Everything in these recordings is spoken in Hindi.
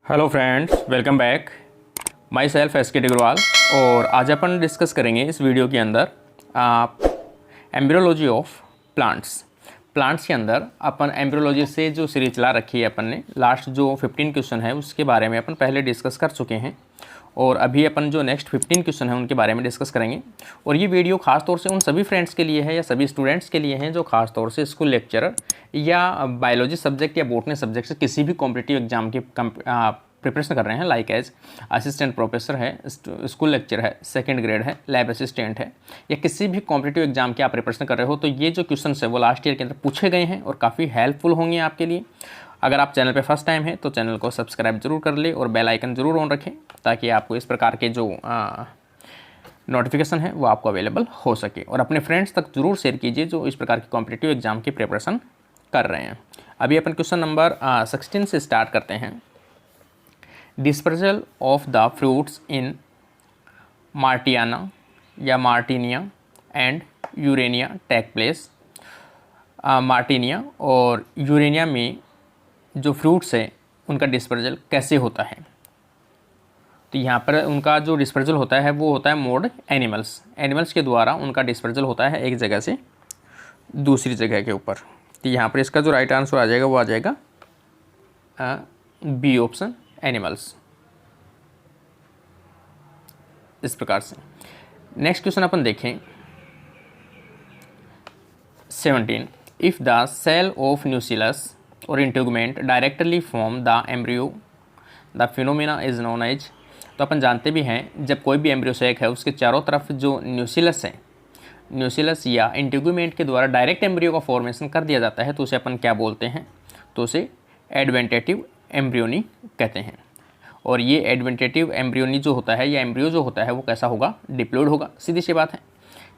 Hello friends, welcome back. My self S के अग्रवाल। और आज अपन डिस्कस करेंगे इस वीडियो के अंदर एम्ब्रियोलॉजी ऑफ प्लांट्स के अंदर अपन एम्ब्रियोलॉजी से जो सीरीज चला रखी है अपन ने लास्ट जो 15 क्वेश्चन है उसके बारे में अपन पहले डिस्कस कर चुके हैं और अभी अपन जो नेक्स्ट 15 क्वेश्चन है उनके बारे में डिस्कस करेंगे। और ये वीडियो खास तौर से उन सभी फ्रेंड्स के लिए है या सभी स्टूडेंट्स के लिए हैं जो खास तौर से स्कूल लेक्चरर या बायोलॉजी सब्जेक्ट या बोटनी सब्जेक्ट से किसी भी कॉम्पिटिटिव एग्जाम की प्रिपरेशन कर रहे हैं, लाइक एज असिस्टेंट प्रोफेसर है, स्कूल लेक्चर है, सेकंड ग्रेड है, लैब असिस्टेंट है, या किसी भी कॉम्पिटिटिव एग्जाम की आप प्रिपरेशन कर रहे हो तो ये जो क्वेश्चन है वो लास्ट ईयर के अंदर पूछे गए हैं और काफ़ी हेल्पफुल होंगे आपके लिए। अगर आप चैनल पे फर्स्ट टाइम है तो चैनल को सब्सक्राइब जरूर कर ले और बेल आइकन जरूर ऑन रखें ताकि आपको इस प्रकार के जो नोटिफिकेशन है वो आपको अवेलेबल हो सके। और अपने फ्रेंड्स तक जरूर शेयर कीजिए जो इस प्रकार की कॉम्पिटिटिव एग्जाम की प्रिपरेशन कर रहे हैं। अभी अपन क्वेश्चन नंबर 16 से स्टार्ट करते हैं। डिस्पर्सल ऑफ द फ्रूट्स इन मार्टियाना या मार्टिनिया एंड यूरेनिया टेक प्लेस। मार्टिनिया और यूरेनिया में जो फ्रूट्स है उनका डिस्पर्सल कैसे होता है? तो यहाँ पर उनका जो डिस्पर्सल होता है वो होता है मोड एनिमल्स के द्वारा उनका डिस्पर्सल होता है एक जगह से दूसरी जगह के ऊपर। तो यहाँ पर इसका जो राइट आंसर आ जाएगा वो आ जाएगा बी ऑप्शन, एनिमल्स। इस प्रकार से नेक्स्ट क्वेश्चन अपन देखें 17। If the cell of nucellus और integument directly form the embryo the phenomena is known as. तो अपन जानते भी हैं जब कोई भी एम्ब्रियो सेक है उसके चारों तरफ जो न्यूसिलस या इंटेगुमेंट के द्वारा डायरेक्ट एम्ब्रियो का फॉर्मेशन कर दिया जाता है तो उसे अपन क्या बोलते हैं? तो उसे एडवेंटेटिव एम्ब्रियोनी कहते हैं। और ये एडवेंटेटिव एम्ब्रियोनी जो होता है या एम्ब्रियो जो होता है वो कैसा होगा? डिप्लॉयड होगा। सीधी सी बात है,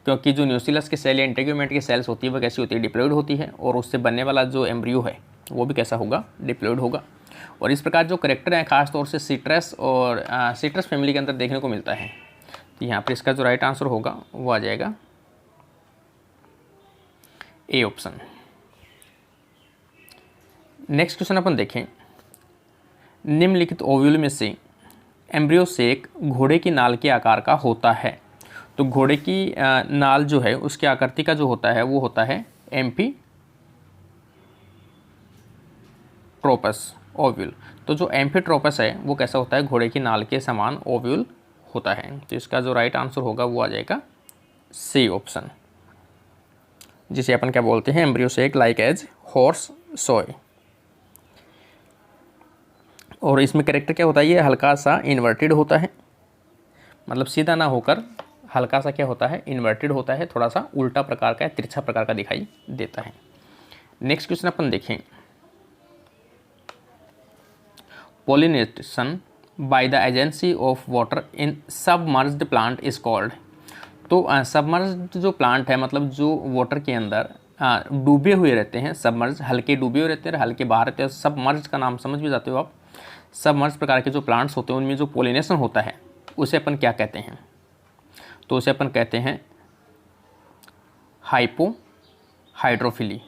क्योंकि जो न्यूसिलस के सेल या इंटेगुमेंट की सेल्स होती है वो कैसी होती है? डिप्लॉयड होती है। और उससे बनने वाला जो एम्ब्रियो है वो भी कैसा होगा? डिप्लॉयड होगा। और इस प्रकार जो करेक्टर हैं खास तौर से सिट्रस और सिट्रस फैमिली के अंदर देखने को मिलता है। तो यहाँ पर इसका जो राइट आंसर होगा वो आ जाएगा ए ऑप्शन। नेक्स्ट क्वेश्चन अपन देखें। निम्नलिखित ओव्यूल में से एम्ब्रियो सेक घोड़े की नाल के आकार का होता है। तो घोड़े की नाल जो है उसके आकृति का जो होता है वो होता है एम्फीट्रोपस ओव्यूल। तो जो एम्फीट्रोपस है वो कैसा होता है? घोड़े की नाल के समान ओव्यूल होता है। तो इसका जो राइट आंसर होगा वो आ जाएगा सी ऑप्शन, जिसे अपन क्या बोलते हैं? Embryo sac like as horseshoe. और इसमें कैरेक्टर क्या होता है? ये हल्का सा इन्वर्टेड होता है, मतलब सीधा ना होकर हल्का सा क्या होता है? इन्वर्टेड होता है, थोड़ा सा उल्टा प्रकार का या तिरछा प्रकार का दिखाई देता है। नेक्स्ट क्वेश्चन अपन देखें। Pollination by the agency of water in submerged plant is called. तो सबमर्ज्ड जो प्लांट है मतलब जो वाटर के अंदर डूबे हुए रहते हैं, सबमर्ज हल्के डूबे हुए रहते हैं, हल्के बाहर रहते हैं। सबमर्ज का नाम समझ भी जाते हो आप। सबमर्ज प्रकार के जो प्लांट्स होते हैं उनमें जो पोलिनेशन होता है उसे अपन क्या कहते हैं? तो उसे अपन कहते हैं हाइपोहाइड्रोफिली।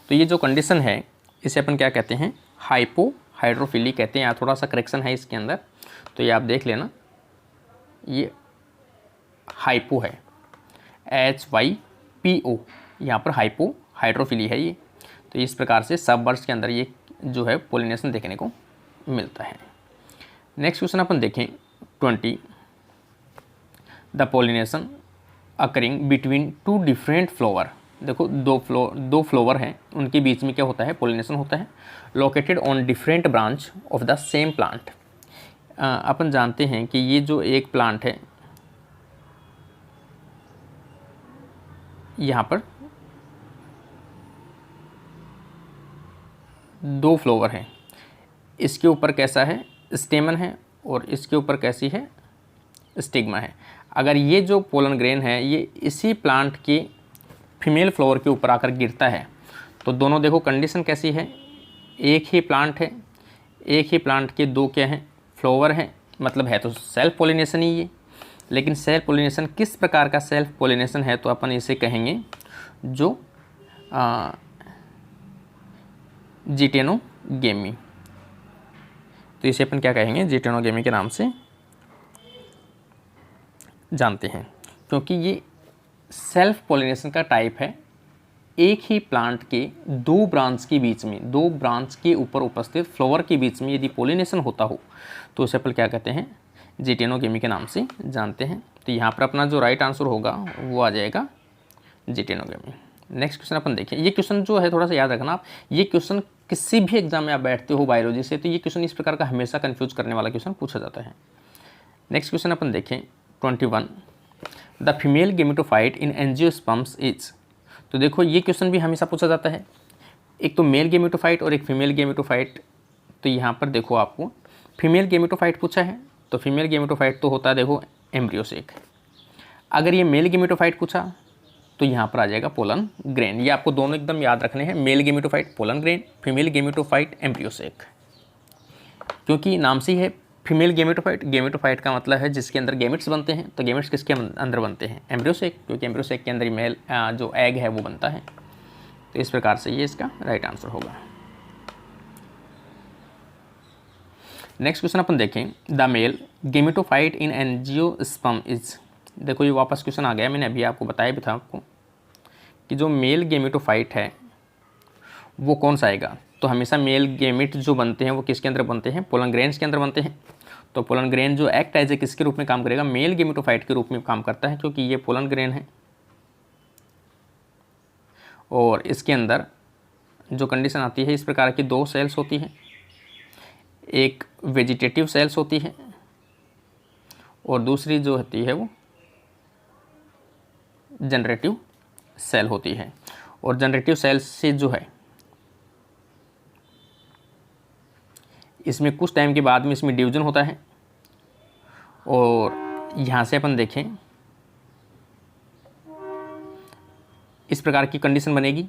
तो ये जो कंडीशन है इसे अपन क्या कहते हैं? हाइपोहाइड्रोफिली कहते हैं। यहाँ थोड़ा सा करेक्शन है इसके अंदर, तो ये आप देख लेना, ये हाइपो है, HYPO, यहाँ पर हाइपोहाइड्रोफिली है ये। तो इस प्रकार से सबमर्ज के अंदर ये जो है पोलिनेशन देखने को मिलता है। नेक्स्ट क्वेश्चन अपन देखें 20। The pollination occurring between two different flower. देखो दो फ्लावर हैं, उनके बीच में क्या होता है? पोलिनेशन होता है। Located on different branch of the same plant. अपन जानते हैं कि ये जो एक प्लांट है यहाँ पर दो फ्लावर हैं, इसके ऊपर कैसा है? स्टेमन है और इसके ऊपर कैसी है? स्टिग्मा है। अगर ये जो पोलन ग्रेन है ये इसी प्लांट के फीमेल फ्लावर के ऊपर आकर गिरता है तो दोनों देखो कंडीशन कैसी है? एक ही प्लांट है, एक ही प्लांट के दो क्या हैं? फ्लावर हैं, मतलब है तो सेल्फ पोलिनेशन ही ये। लेकिन सेल्फ पोलिनेशन किस प्रकार का सेल्फ पोलिनेशन है? तो अपन इसे कहेंगे जो जिटेनोगेमी। तो इसे अपन क्या कहेंगे, जिटेनोगेमी के नाम से जानते हैं, क्योंकि ये सेल्फ पॉलिनेशन का टाइप है। एक ही प्लांट के दो ब्रांच के बीच में, दो ब्रांच के ऊपर उपस्थित फ्लावर के बीच में यदि पॉलिनेशन होता हो तो उसे अपन क्या कहते हैं, जिटेनोगेमी के नाम से जानते हैं। तो यहाँ पर अपना जो राइट आंसर होगा वो आ जाएगा जिटेनोगेमी। नेक्स्ट क्वेश्चन अपन देखें। ये क्वेश्चन जो है थोड़ा सा याद रखना आप, ये क्वेश्चन किसी भी एग्जाम में आप बैठते हो बायोलॉजी से तो ये क्वेश्चन इस प्रकार का हमेशा कन्फ्यूज करने वाला क्वेश्चन पूछा जाता है। नेक्स्ट क्वेश्चन अपन देखें 21, the female gametophyte in angiosperms is. तो देखो ये क्वेश्चन भी हमेशा पूछा जाता है, एक तो मेल गेमेटोफाइट और एक फीमेल गेमेटोफाइट। तो यहाँ पर देखो आपको फीमेल गेमेटोफाइट पूछा है, तो फीमेल गेमेटोफाइट तो होता है देखो एम्ब्रियोसेक। अगर ये मेल गेमेटोफाइट पूछा तो यहाँ पर आ जाएगा पोलन ग्रेन। ये आपको दोनों एकदम याद रखने हैं, mail gametophyte pollen grain, female gametophyte embryo sac. क्योंकि नाम से ही है फीमेल गेमेटोफाइट, गेमेटोफाइट का मतलब है जिसके अंदर गेमेट्स बनते हैं, तो गेमेट्स किसके अंदर बनते हैं, एम्ब्रियोसेक, क्योंकि एम्ब्रियोसेक के अंदर ही मेल जो एग है वो बनता है। तो इस प्रकार से ये इसका राइट आंसर होगा। नेक्स्ट क्वेश्चन अपन देखें, the mail gametophyte in angiosperm is. देखो ये वापस क्वेश्चन आ गया, मैंने अभी आपको बताया भी था आपको कि जो मेल गेमेटोफाइट है वो कौन सा आएगा। तो हमेशा मेल गेमेट जो बनते हैं वो किसके अंदर बनते हैं, पोलन ग्रेन्स के अंदर बनते हैं। तो पोलन ग्रेन जो एक्ट एज ए किसके रूप में काम करेगा, मेल गेमेटोफाइट के रूप में काम करता है, क्योंकि ये पोलन ग्रेन है। और इसके अंदर जो कंडीशन आती है, इस प्रकार की दो सेल्स होती हैं, एक वेजिटेटिव सेल्स होती है और दूसरी जो होती है वो जनरेटिव सेल होती है। और जनरेटिव सेल से जो है इसमें कुछ टाइम के बाद में इसमें डिवीजन होता है। और यहाँ से अपन देखें इस प्रकार की कंडीशन बनेगी,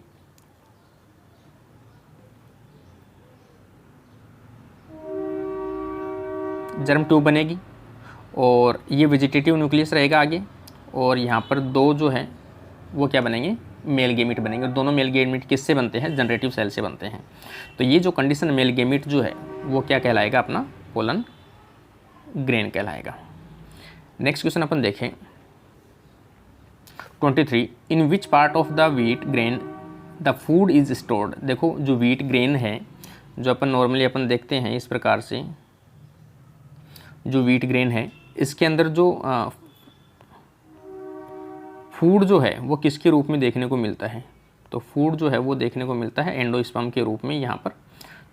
जर्म ट्यूब बनेगी और ये वेजिटेटिव न्यूक्लियस रहेगा आगे, और यहाँ पर दो जो है वो क्या बनेंगे, मेल गेमिट बनेंगे। और दोनों मेल गेमिट किससे बनते हैं, जनरेटिव सेल से बनते हैं। तो ये जो कंडीशन मेल गेमिट जो है वो क्या कहलाएगा, अपना पोलन ग्रेन कहलाएगा। नेक्स्ट क्वेश्चन अपन देखें 23, in which part of the wheat grain the food is stored. देखो जो व्हीट ग्रेन है जो अपन नॉर्मली अपन देखते हैं इस प्रकार से, जो व्हीट ग्रेन है इसके अंदर जो फूड जो है वो किसके रूप में देखने को मिलता है। तो फूड जो है वो देखने को मिलता है एंडोस्पर्म के रूप में यहाँ पर।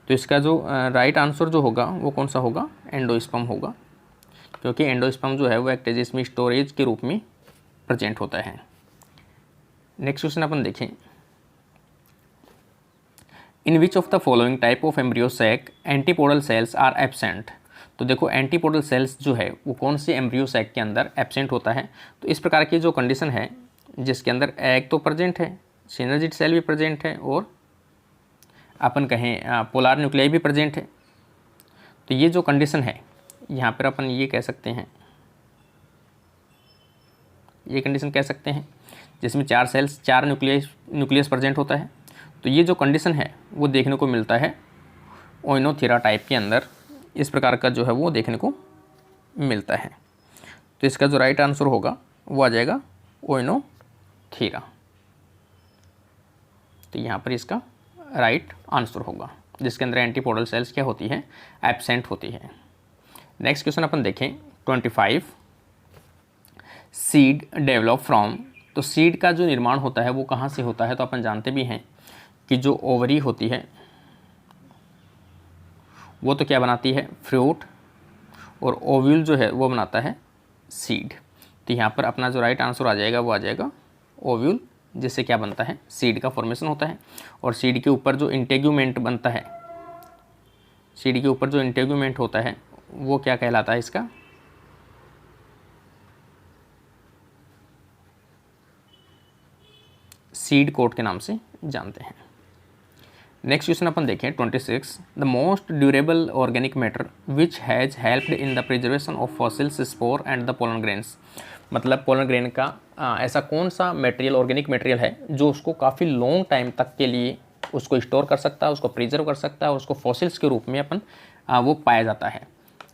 तो इसका जो राइट आंसर जो होगा वो कौन सा होगा, एंडोस्पर्म होगा, क्योंकि एंडोस्पर्म जो है वो एक्ट एज इसमें स्टोरेज के रूप में प्रेजेंट होता है। नेक्स्ट क्वेश्चन अपन देखें, in which of the following type of embryo sac antipodal cells are absent. तो देखो एंटीपोडल सेल्स जो है वो कौन से एम्ब्रियो सैक के अंदर एब्सेंट होता है। तो इस प्रकार की जो कंडीशन है जिसके अंदर एग तो प्रेजेंट है, सिनर्जिड सेल भी प्रेजेंट है और अपन कहें पोलार न्यूक्लियाई भी प्रेजेंट है। तो ये जो कंडीशन है यहाँ पर अपन ये कह सकते हैं, ये कंडीशन कह सकते हैं जिसमें चार सेल्स चार न्यूक्लियस प्रेजेंट होता है। तो ये जो कंडीशन है वो देखने को मिलता है ओइनोथेरा टाइप के अंदर, इस प्रकार का जो है वो देखने को मिलता है। तो इसका जो राइट आंसर होगा वो आ जाएगा ओइनोथेरा। तो यहाँ पर इसका राइट आंसर होगा जिसके अंदर एंटीपोडल सेल्स क्या होती है, एब्सेंट होती है। नेक्स्ट क्वेश्चन अपन देखें 25, सीड डेवलप फ्रॉम। तो सीड का जो निर्माण होता है वो कहाँ से होता है। तो अपन जानते भी हैं कि जो ओवरी होती है वो तो क्या बनाती है, फ्रूट, और ओव्यूल जो है वो बनाता है सीड। तो यहाँ पर अपना जो राइट आंसर आ जाएगा वो आ जाएगा ओव्यूल, जिससे क्या बनता है, सीड का फॉर्मेशन होता है। और सीड के ऊपर जो इंटेग्यूमेंट बनता है, सीड के ऊपर जो इंटेग्यूमेंट होता है वो क्या कहलाता है, इसका सीड कोट के नाम से जानते हैं। नेक्स्ट क्वेश्चन अपन देखें 26, the most durable organic matter which has helped in the preservation of fossils, spore and the pollen grains. मतलब पोलन ग्रेन का ऐसा कौन सा मटेरियल, ऑर्गेनिक मटेरियल है जो उसको काफ़ी लॉन्ग टाइम तक के लिए उसको स्टोर कर सकता है, उसको प्रिजर्व कर सकता है, उसको फॉसिल्स के रूप में अपन वो पाया जाता है।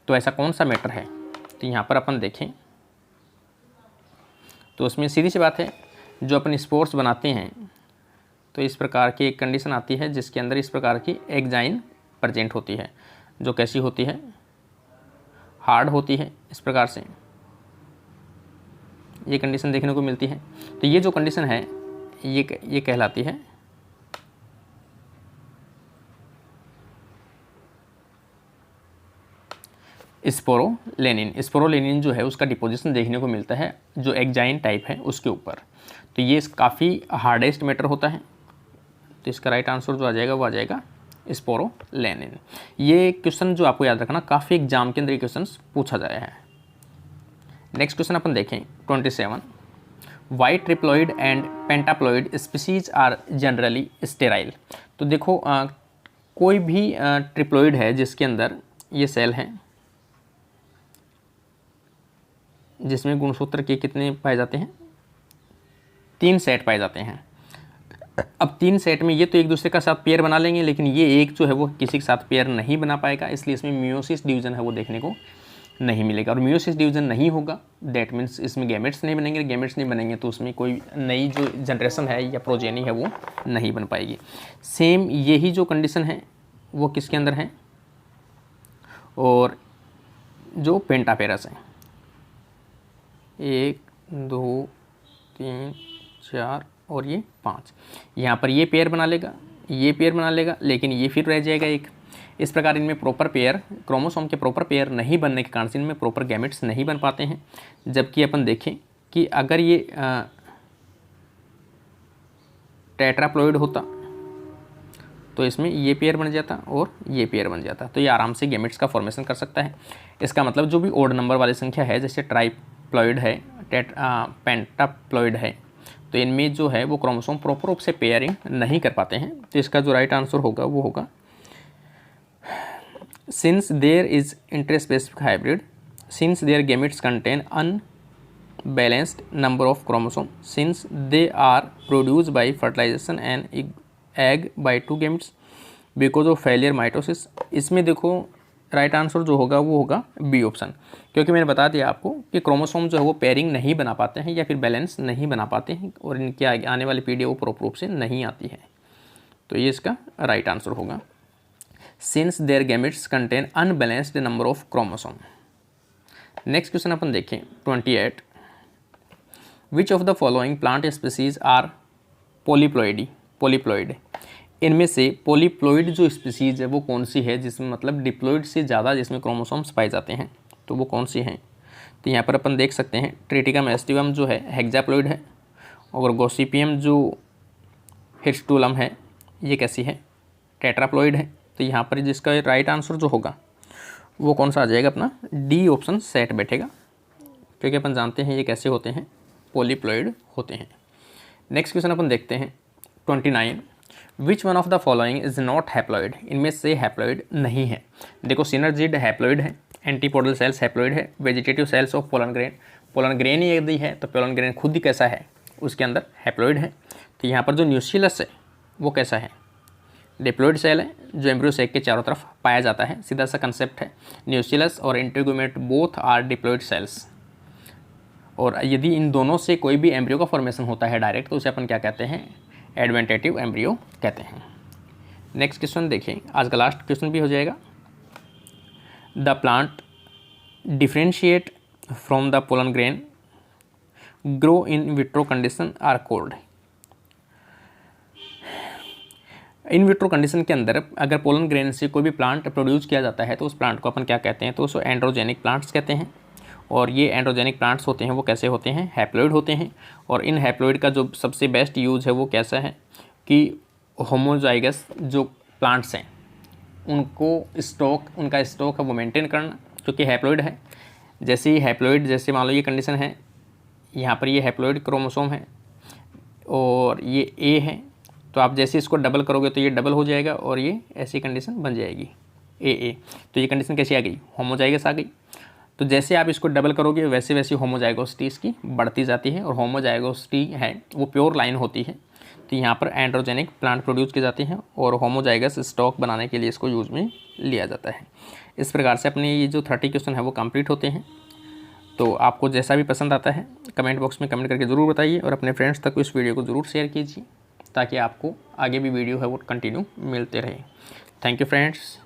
तो ऐसा कौन सा मैटर है? तो यहाँ पर अपन देखें तो उसमें सीधी सी बात है, जो अपन स्पोर्स बनाते हैं तो इस प्रकार की एक कंडीशन आती है जिसके अंदर इस प्रकार की एग्जाइन प्रेजेंट होती है, जो कैसी होती है, हार्ड होती है। इस प्रकार से ये कंडीशन देखने को मिलती है। तो ये जो कंडीशन है ये कहलाती है स्पोरोलेनिन। स्पोरोलेनिन जो है उसका डिपोजिशन देखने को मिलता है जो एग्जाइन टाइप है उसके ऊपर। तो ये काफ़ी हार्डेस्ट मैटर होता है। तो इसका राइट आंसर जो आ जाएगा वो आ जाएगा स्पोरोलेनिन। ये क्वेश्चन जो आपको याद रखना, काफ़ी एग्जाम के अंदर क्वेश्चन पूछा गया है। नेक्स्ट क्वेश्चन अपन देखें 27। Why triploid and pentaploid species are generally sterile. तो देखो कोई भी ट्रिप्लॉइड है जिसके अंदर ये सेल हैं जिसमें गुणसूत्र के कितने पाए जाते हैं, 3 सेट पाए जाते हैं। अब 3 सेट में ये तो एक दूसरे का साथ पेयर बना लेंगे, लेकिन ये एक जो है वो किसी के साथ पेयर नहीं बना पाएगा, इसलिए इसमें मियोसिस डिवीजन है वो देखने को नहीं मिलेगा। और मियोसिस डिवीजन नहीं होगा दैट मीन्स इसमें गैमेट्स नहीं बनेंगे। गैमेट्स नहीं बनेंगे तो उसमें कोई नई जो जनरेशन है या प्रोजेनी है वो नहीं बन पाएगी। सेम यही जो कंडीशन है वो किसके अंदर है, और जो पेंटापेरस है 1 2 3 4 और ये 5, यहाँ पर ये पेयर बना लेगा, ये पेयर बना लेगा, लेकिन ये फिर रह जाएगा एक। इस प्रकार इनमें प्रॉपर पेयर, क्रोमोसोम के प्रॉपर पेयर नहीं बनने के कारण से इनमें प्रॉपर गैमेट्स नहीं बन पाते हैं। जबकि अपन देखें कि अगर ये टेट्राप्लॉइड होता तो इसमें ये पेयर बन जाता और ये पेयर बन जाता, तो ये आराम से गैमेट्स का फॉर्मेशन कर सकता है। इसका मतलब जो भी ओड नंबर वाली संख्या है, जैसे ट्राइप्लॉइड है, पेंटाप्लॉइड है, तो इनमें जो है वो क्रोमोसोम प्रॉपर रूप से पेयरिंग नहीं कर पाते हैं। तो इसका जो राइट आंसर होगा वो होगा since there is interspecific hybrid, since their gametes contain unbalanced number of chromosome, since they are produced by fertilisation and egg by 2 gametes because of failure mitosis. इसमें देखो राइट आंसर जो होगा वो होगा बी ऑप्शन, क्योंकि मैंने बता दिया आपको कि क्रोमोसोम जो है वो पेयरिंग नहीं बना पाते हैं या फिर बैलेंस नहीं बना पाते हैं, और इनके आगे आने वाली पीढ़ी वो प्रॉपर रूप से नहीं आती है। तो ये इसका राइट आंसर होगा since their gametes contain unbalanced number of chromosome. Next question अपन देखें 28। Which of the following plant species are polyploid. इनमें से पॉलीप्लॉइड जो स्पीसीज है वो कौन सी है जिसमें मतलब डिप्लॉइड से ज़्यादा जिसमें क्रोमोसोम्स पाए जाते हैं, तो वो कौन सी हैं? तो यहाँ पर अपन देख सकते हैं ट्रिटिकम एस्टिवम जो है हेक्साप्लॉइड है, और गॉसिपियम जो हिस्टुलम है ये कैसी है, टेट्राप्लॉइड है। तो यहाँ पर जिसका राइट आंसर जो होगा वो कौन सा आ जाएगा, अपना डी ऑप्शन सेट बैठेगा, क्योंकि अपन जानते हैं ये कैसे होते हैं, पॉलीप्लॉइड होते हैं। नेक्स्ट क्वेश्चन अपन देखते हैं 29। Which one of the following is not haploid. इनमें से हैप्लॉइड नहीं है। देखो सिनर्जिड हैप्लॉइड है, एंटीपोडल सेल्स हैप्लॉइड है, vegetative cells of pollen grain यदि है तो पोलन ग्रेन खुद ही कैसा है, उसके अंदर हैप्लॉइड है। तो यहाँ पर जो न्यूक्लियस है वो कैसा है, डिप्लॉइड सेल है जो एम्ब्रियो सेक के चारों तरफ पाया जाता है। सीधा सा कंसेप्ट है, न्यूक्लियस और इंटीग्यूमेट बोथ आर डिप्लॉइड सेल्स। और यदि इन दोनों से कोई भी एम्ब्रियो का फॉर्मेशन होता है डायरेक्ट, तो उसे अपन क्या कहते हैं, एडवेंटेटिव एम्ब्रियो कहते हैं। नेक्स्ट क्वेश्चन देखिए, आज का लास्ट क्वेश्चन भी हो जाएगा। The plant differentiate from the pollen grain grow in vitro condition are called. In vitro condition के अंदर अगर पोलन ग्रेन से कोई भी प्लांट प्रोड्यूस किया जाता है तो उस प्लांट को अपन क्या कहते हैं, तो उसको एंड्रोजेनिक प्लांट्स कहते हैं। और ये एंड्रोजेनिक प्लांट्स होते हैं वो कैसे होते हैं, हैप्लॉइड होते हैं। और इन हैप्लॉइड का जो सबसे बेस्ट यूज़ है वो कैसा है कि होमोजाइगस जो प्लांट्स हैं उनका स्टॉक है वो मेंटेन करना, क्योंकि हैप्लॉइड है। जैसे ही हैप्लॉइड, जैसे मान लो ये कंडीशन है, यहाँ पर ये हैप्लॉइड क्रोमोसोम है और ये ए है, तो आप जैसे इसको डबल करोगे तो ये डबल हो जाएगा और ये ऐसी कंडीशन बन जाएगी ए। तो ये कंडीशन कैसी आ गई, होमोजाइगस आ गई। तो जैसे आप इसको डबल करोगे वैसे वैसे होमोजाइगोसिटी इसकी बढ़ती जाती है, और होमोजाइगोसिटी है वो प्योर लाइन होती है। तो यहाँ पर एंड्रोजेनिक प्लांट प्रोड्यूस की जाती हैं और होमोजाइगस स्टॉक बनाने के लिए इसको यूज़ में लिया जाता है। इस प्रकार से अपने ये जो 30 क्वेश्चन है वो कंप्लीट होते हैं। तो आपको जैसा भी पसंद आता है कमेंट बॉक्स में कमेंट करके ज़रूर बताइए और अपने फ्रेंड्स तक इस वीडियो को ज़रूर शेयर कीजिए ताकि आपको आगे भी वीडियो है वो कंटिन्यू मिलते रहे। Thank you friends.